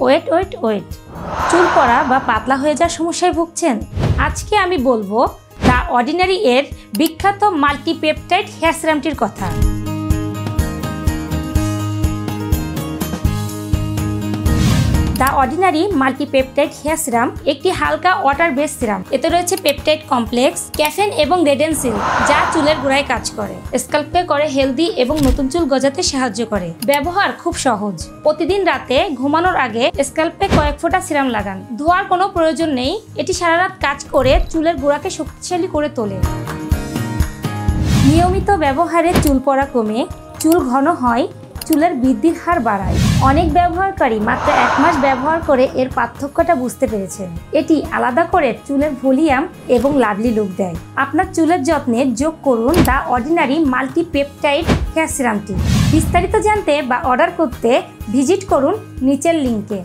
Wait wait wait চুল পড়া বা পাতলা হয়ে যাওয়ার সমস্যায় ভুগছেন? আজকে আমি বলবো দ্য অর্ডিনারি এর বিখ্যাত মাল্টিপেপটাইড হেয়ার সিরামটির কথা। The Ordinary multipeptide hair serum একটি হালকা ওয়াটার বেস সিরাম। এতে রয়েছে পেপটাইড কমপ্লেক্স, ক্যাফেন এবং রেডেনসিল, যা চুলের গোড়ায় কাজ করে, স্ক্যাল্পকে করে হেলদি এবং নতুন চুল গজাতে সাহায্য করে। ব্যবহার খুব সহজ। প্রতিদিন রাতে ঘুমানোর আগে স্ক্যাল্পে কয়েক ফোঁটা সিরাম লাগান। ধোয়ার কোনো প্রয়োজন নেই। এটি সারা রাত কাজ করে চুলের গোড়াকে শক্তিশালী করে তোলে। নিয়মিত ব্যবহারে চুল পড়া কমে, চুল ঘন হয়, চুলের বৃদ্ধির হার বাড়ায়। অনেক ব্যবহারকারী মাত্র 1 মাস ব্যবহার করে এর পার্থক্যটা বুঝতে পেরেছেন। এটি আলাদা করে চুলের ভলিউম এবং লাভলি লুক দেয়। আপনার চুলের যত্নে যোগ করুন দ্য অর্ডিনারি মাল্টিপেপটাইড হেয়ার সিরামটি। বিস্তারিত জানতে বা অর্ডার করতে ভিজিট করুন নিচের লিঙ্কে।